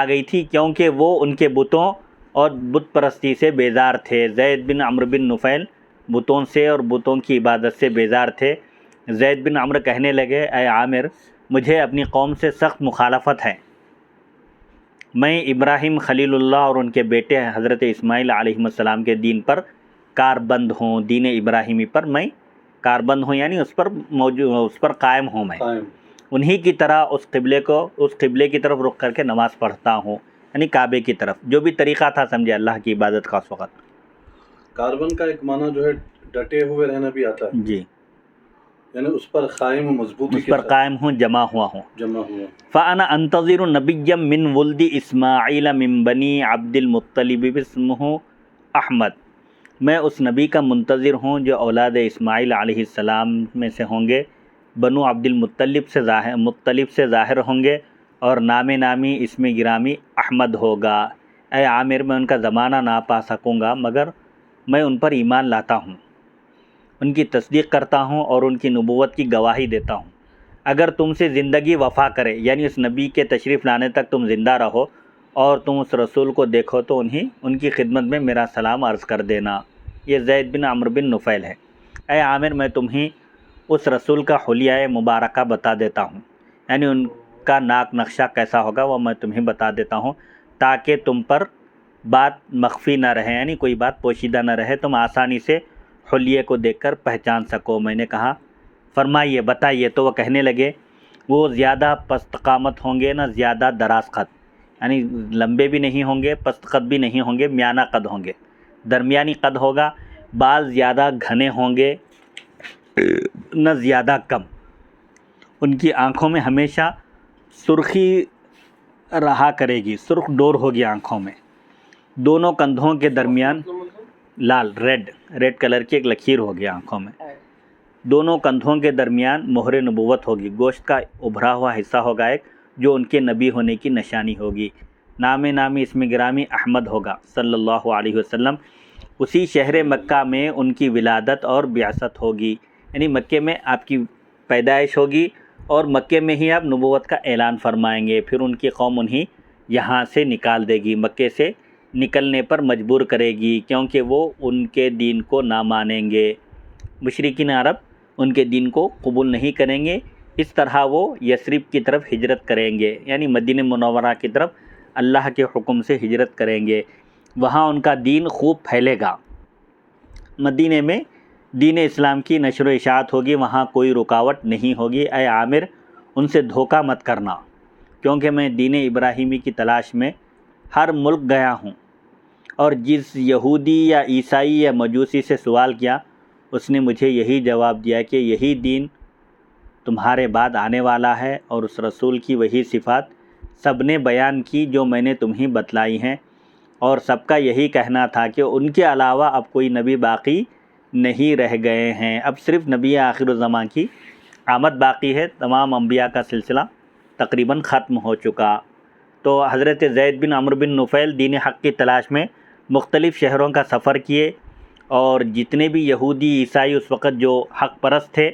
گئی تھی، کیونکہ وہ ان کے بتوں اور بت پرستی سے بیزار تھے۔ زید بن عمرو بن نفیل بتوں سے اور بتوں کی عبادت سے بیزار تھے۔ زید بن عمرو کہنے لگے، اے عامر، مجھے اپنی قوم سے سخت مخالفت ہے، میں ابراہیم خلیل اللہ اور ان کے بیٹے حضرت اسماعیل علیہ السلام کے دین پر کاربند ہوں، دین ابراہیمی پر میں کاربند ہوں، یعنی اس پر قائم ہوں، میں انہی کی طرح اس قبلے کی طرف رخ کر کے نماز پڑھتا ہوں، یعنی کعبے کی طرف، جو بھی طریقہ تھا سمجھے اللہ کی عبادت کا اس وقت۔ کاربن کا ایک معنی جو ہے ڈٹے ہوئے رہنا بھی آتا ہے، جی، یعنی اس پر قائم و مضبوطی اس پر قائم ہوں، جمع ہوا ہوں۔ فَأَنَا أَنْتَظِرُ نَبِيًّا مِّن وُلْدِ إِسْمَاعِيلَ مِن بَنِي عَبْدِ الْمُطَّلِبِ اسْمُهُ احمد، میں اس نبی کا منتظر ہوں جو اولاد اسماعیل علیہ السلام میں سے ہوں گے، بنو عبد المطلب سے ظاہر ہوں گے، اور نام نامی اسم گرامی احمد ہوگا۔ اے عامر، میں ان کا زمانہ نہ پا سکوں گا، مگر میں ان پر ایمان لاتا ہوں، ان کی تصدیق کرتا ہوں اور ان کی نبوت کی گواہی دیتا ہوں۔ اگر تم سے زندگی وفا کرے، یعنی اس نبی کے تشریف لانے تک تم زندہ رہو اور تم اس رسول کو دیکھو تو ان کی خدمت میں میرا سلام عرض کر دینا۔ یہ زید بن عمرو بن نفیل ہے۔ اے عامر، میں تمہیں اس رسول کا حلیہ مبارکہ بتا دیتا ہوں، یعنی ان کا ناک نقشہ کیسا ہوگا وہ میں تمہیں بتا دیتا ہوں، تاکہ تم پر بات مخفی نہ رہے، یعنی کوئی بات پوشیدہ نہ رہے، تم آسانی سے حلیے کو دیکھ کر پہچان سکو۔ میں نے کہا، فرمائیے، بتائیے۔ تو وہ کہنے لگے، وہ زیادہ پست قامت ہوں گے، نہ زیادہ دراز قد، یعنی لمبے بھی نہیں ہوں گے، پست قد بھی نہیں ہوں گے، میانہ قد ہوں گے، درمیانی قد ہوگا، بال زیادہ گھنے ہوں گے، نہ زیادہ کم. ان کی آنکھوں میں ہمیشہ سرخی رہا کرے گی، سرخ ڈور ہوگی آنکھوں میں. دونوں کندھوں کے درمیان لال ریڈ کلر کی ایک لکیر ہوگی آنکھوں میں. دونوں کندھوں کے درمیان مہر نبوت ہوگی، گوشت کا ابھرا ہوا حصہ ہوگا ایک، جو ان کے نبی ہونے کی نشانی ہوگی. نامی اسم گرامی احمد ہوگا صلی اللہ علیہ وسلم. اسی شہر مکہ میں ان کی ولادت اور بعثت ہوگی، یعنی مکے میں آپ کی پیدائش ہوگی اور مکے میں ہی آپ نبوت کا اعلان فرمائیں گے. پھر ان کی قوم انہیں یہاں سے نکال دے گی، مکے سے نکلنے پر مجبور کرے گی، کیونکہ وہ ان کے دین کو نہ مانیں گے. مشرکین عرب ان کے دین کو قبول نہیں کریں گے. اس طرح وہ یثرب کی طرف ہجرت کریں گے، یعنی مدینہ منورہ کی طرف اللہ کے حکم سے ہجرت کریں گے. وہاں ان کا دین خوب پھیلے گا. مدینہ میں دین اسلام کی نشر و اشاعت ہوگی، وہاں کوئی رکاوٹ نہیں ہوگی. اے عامر ان سے دھوکہ مت کرنا، کیونکہ میں دین ابراہیمی کی تلاش میں ہر ملک گیا ہوں، اور جس یہودی یا عیسائی یا مجوسی سے سوال کیا اس نے مجھے یہی جواب دیا کہ یہی دین تمہارے بعد آنے والا ہے، اور اس رسول کی وہی صفات سب نے بیان کی جو میں نے تمہیں بتلائی ہیں، اور سب کا یہی کہنا تھا کہ ان کے علاوہ اب کوئی نبی باقی نہیں رہ گئے ہیں، اب صرف نبی آخر الزمان کی آمد باقی ہے. تمام انبیاء کا سلسلہ تقریباً ختم ہو چکا. تو حضرت زید بن عمرو بن نفیل دین حق کی تلاش میں مختلف شہروں کا سفر کیے، اور جتنے بھی یہودی عیسائی اس وقت جو حق پرست تھے،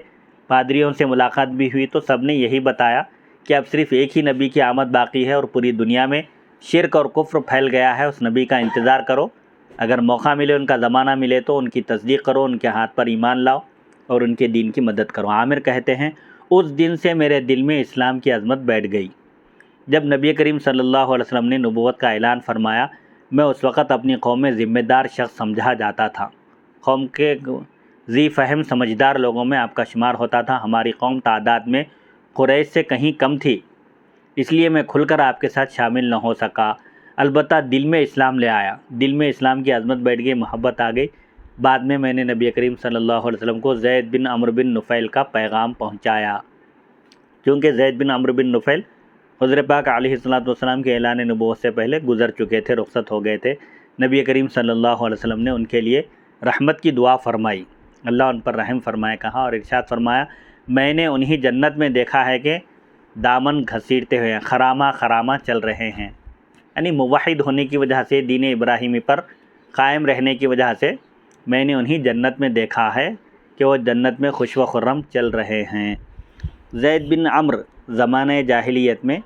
پادریوں سے ملاقات بھی ہوئی تو سب نے یہی بتایا کہ اب صرف ایک ہی نبی کی آمد باقی ہے، اور پوری دنیا میں شرک اور کفر پھیل گیا ہے. اس نبی کا انتظار کرو، اگر موقع ملے، ان کا زمانہ ملے تو ان کی تصدیق کرو، ان کے ہاتھ پر ایمان لاؤ اور ان کے دین کی مدد کرو. عامر کہتے ہیں اس دن سے میرے دل میں اسلام کی عظمت بیٹھ گئی. جب نبی کریم صلی اللہ علیہ وسلم نے نبوت کا اعلان فرمایا، میں اس وقت اپنی قوم میں ذمہ دار شخص سمجھا جاتا تھا. قوم کے ذی فہم سمجھدار لوگوں میں آپ کا شمار ہوتا تھا. ہماری قوم تعداد میں قریش سے کہیں کم تھی، اس لیے میں کھل کر آپ کے ساتھ شامل نہ ہو سکا. البتہ دل میں اسلام لے آیا، دل میں اسلام کی عظمت بیٹھ گئی، محبت آ گئی. بعد میں نے نبی کریم صلی اللہ علیہ وسلم کو زید بن عمرو بن نفیل کا پیغام پہنچایا، کیونکہ زید بن عمرو بن نفیل حضور پاک علیہ السلام کے اعلان نبوت سے پہلے گزر چکے تھے، رخصت ہو گئے تھے. نبی کریم صلی اللہ علیہ وسلم نے ان کے لیے رحمت کی دعا فرمائی، اللہ ان پر رحم فرمائے کہا، اور ارشاد فرمایا میں نے انہیں جنت میں دیکھا ہے کہ دامن گھسیٹتے ہوئے خرامہ چل رہے ہیں. یعنی موحد ہونے کی وجہ سے، دین ابراہیمی پر قائم رہنے کی وجہ سے میں نے انہیں جنت میں دیکھا ہے کہ وہ جنت میں خوش و خرم چل رہے ہیں. زید بن عمرو زمانہ جاہلیت میں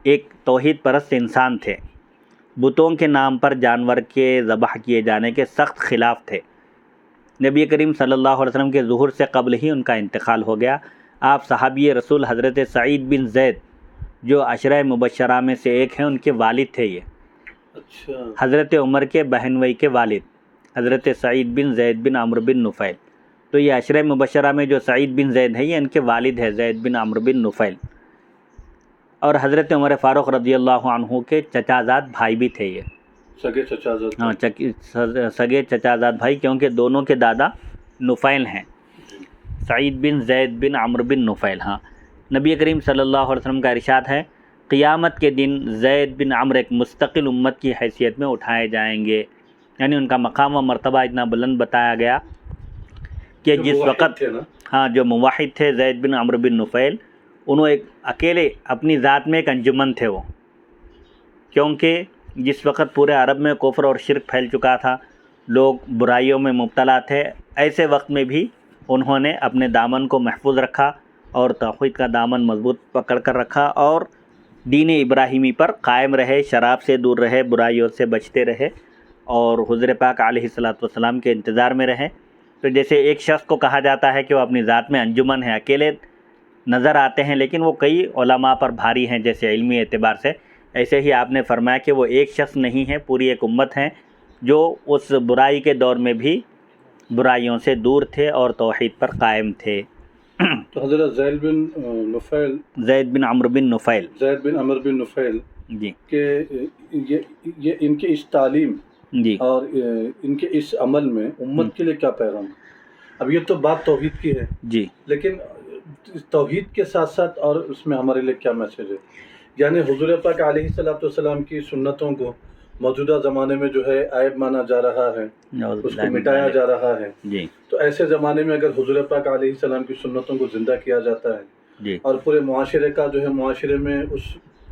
ایک توحید پرست انسان تھے. بتوں کے نام پر جانور کے ذبح کیے جانے کے سخت خلاف تھے. نبی کریم صلی اللہ علیہ وسلم کے ظہور سے قبل ہی ان کا انتقال ہو گیا. آپ صحابی رسول حضرت سعید بن زید جو عشرہ مبشرہ میں سے ایک ہیں، ان کے والد تھے. یہ اچھا، حضرت عمر کے بہنوئی کے والد حضرت سعید بن زید بن عمرو بن نفیل. تو یہ عشرہ مبشرہ میں جو سعید بن زید ہے یہ ان کے والد ہے، زید بن عمرو بن نفیل. اور حضرت عمر فاروق رضی اللہ عنہ کے چچازاد بھائی بھی تھے. یہ سگے چچازاد، ہاں سگے چچازاد بھائی، کیونکہ دونوں کے دادا نفیل ہیں، سعید بن زید بن عمرو بن نفیل. ہاں، نبی کریم صلی اللہ علیہ وسلم کا ارشاد ہے قیامت کے دن زید بن عمرو ایک مستقل امت کی حیثیت میں اٹھائے جائیں گے. یعنی ان کا مقام و مرتبہ اتنا بلند بتایا گیا کہ جس وقت جو موحد تھے زید بن عمرو بن نفیل، انہوں ایک اکیلے اپنی ذات میں ایک انجمن تھے وہ، کیونکہ جس وقت پورے عرب میں کفر اور شرک پھیل چکا تھا، لوگ برائیوں میں مبتلا تھے، ایسے وقت میں بھی انہوں نے اپنے دامن کو محفوظ رکھا اور توحید کا دامن مضبوط پکڑ کر رکھا، اور دین ابراہیمی پر قائم رہے، شراب سے دور رہے، برائیوں سے بچتے رہے، اور حضور پاک علیہ السلام کے انتظار میں رہے. تو جیسے ایک شخص کو کہا جاتا ہے کہ وہ اپنی ذات میں انجمن ہے، اکیلے نظر آتے ہیں لیکن وہ کئی علماء پر بھاری ہیں جیسے علمی اعتبار سے، ایسے ہی آپ نے فرمایا کہ وہ ایک شخص نہیں ہے، پوری ایک امت ہے جو اس برائی کے دور میں بھی برائیوں سے دور تھے اور توحید پر قائم تھے. تو حضرت زید بن عمرو بن نفیل جی کہ یہ ان کی اس تعلیم جی اور ان کے اس عمل میں امت کے لیے کیا پیغام؟ اب یہ تو بات توحید کی ہے، جی لیکن توحید کے ساتھ ساتھ اور اس میں ہمارے لیے کیا میسج ہے؟ یعنی حضور پاک علیہ الصلوۃ والسلام کی سنتوں کو موجودہ زمانے میں جو ہے عیب مانا جا رہا ہے، اس کو مٹایا جا رہا ہے. جی تو ایسے زمانے میں اگر حضور پاک علیہ السلام کی سنتوں کو زندہ کیا جاتا ہے جی اور پورے معاشرے کا جو ہے معاشرے میں اس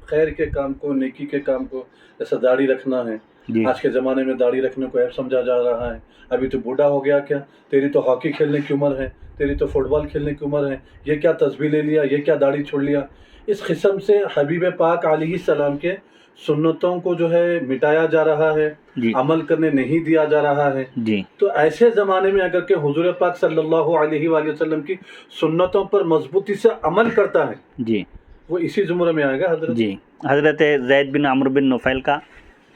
خیر کے کام کو، نیکی کے کام کو، جیسا داڑھی رکھنا ہے، جی آج کے زمانے میں داڑھی رکھنے کو عیب سمجھا جا رہا ہے. ابھی تو بوڑھا ہو گیا کیا، تیری تو ہاکی کھیلنے کی عمر ہے، تیری تو فٹ بال کھیلنے کی عمر ہے، یہ کیا تسبیح لے لیا، یہ کیا داڑھی چھوڑ لیا. اس قسم سے حبیب پاک علیہ السلام کے سنتوں کو جو ہے مٹایا جا رہا ہے، جی عمل کرنے نہیں دیا جا رہا ہے. جی تو ایسے زمانے میں اگر کہ حضور پاک صلی اللہ علیہ وآلہ وسلم کی سنتوں پر مضبوطی سے عمل کرتا ہے، جی وہ اسی زمرے میں آئے گا حضرت. جی حضرت زید بن عمرو بن نفیل کا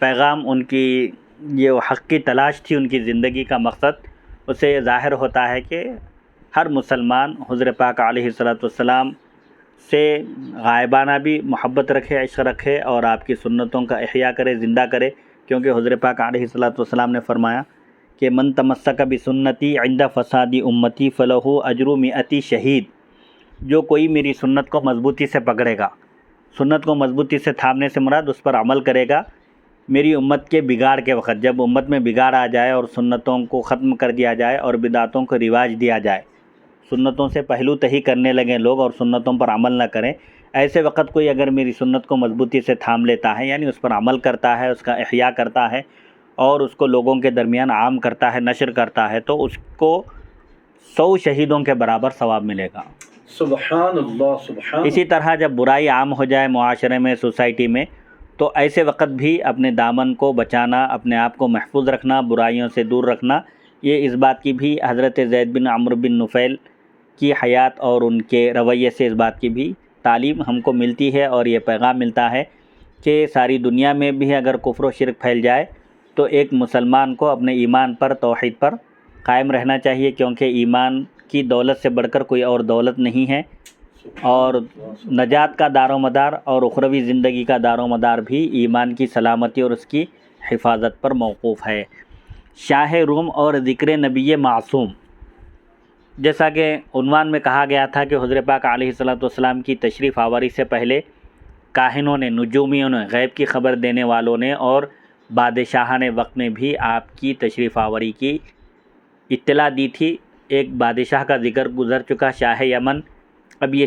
پیغام، ان کی یہ حق کی تلاش تھی، ان کی زندگی کا مقصد، اسے ظاہر ہوتا ہے کہ ہر مسلمان حضور پاک علیہ الصلوۃ والسلام سے غائبانہ بھی محبت رکھے، عشق رکھے، اور آپ کی سنتوں کا احیاء کرے، زندہ کرے. کیونکہ حضور پاک علیہ الصلوۃ والسلام نے فرمایا کہ من تمسک بسنتی عند فساد امتی فلہ اجر 100 شہید. جو کوئی میری سنت کو مضبوطی سے پکڑے گا، سنت کو مضبوطی سے تھامنے سے مراد اس پر عمل کرے گا، میری امت کے بگاڑ کے وقت، جب امت میں بگاڑ آ جائے اور سنتوں کو ختم کر دیا جائے اور بدعتوں کو رواج دیا جائے، سنتوں سے پہلو تہی کرنے لگیں لوگ اور سنتوں پر عمل نہ کریں، ایسے وقت کوئی اگر میری سنت کو مضبوطی سے تھام لیتا ہے، یعنی اس پر عمل کرتا ہے، اس کا احیاء کرتا ہے اور اس کو لوگوں کے درمیان عام کرتا ہے، نشر کرتا ہے، تو اس کو 100 شہیدوں کے برابر ثواب ملے گا. سبحان اللہ، سبحان. اسی طرح جب برائی عام ہو جائے معاشرے میں، سوسائٹی میں، تو ایسے وقت بھی اپنے دامن کو بچانا، اپنے آپ کو محفوظ رکھنا، برائیوں سے دور رکھنا، یہ اس بات کی بھی حضرت زید بن عمرو بن نفیل کی حیات اور ان کے رویے سے اس بات کی بھی تعلیم ہم کو ملتی ہے اور یہ پیغام ملتا ہے کہ ساری دنیا میں بھی اگر کفر و شرک پھیل جائے تو ایک مسلمان کو اپنے ایمان پر، توحید پر قائم رہنا چاہیے، کیونکہ ایمان کی دولت سے بڑھ کر کوئی اور دولت نہیں ہے، اور نجات کا دار و مدار اور اخروی زندگی کا دار و مدار بھی ایمان کی سلامتی اور اس کی حفاظت پر موقوف ہے. شاہ روم اور ذکر نبی معصوم، جیسا کہ عنوان میں کہا گیا تھا کہ حضور پاک علیہ الصلوۃ والسلام کی تشریف آوری سے پہلے کاہنوں نے، نجومیوں نے، غیب کی خبر دینے والوں نے اور بادشاہان وقت نے بھی آپ کی تشریف آوری کی اطلاع دی تھی. ایک بادشاہ کا ذکر گزر چکا، شاہ یمن. اب یہ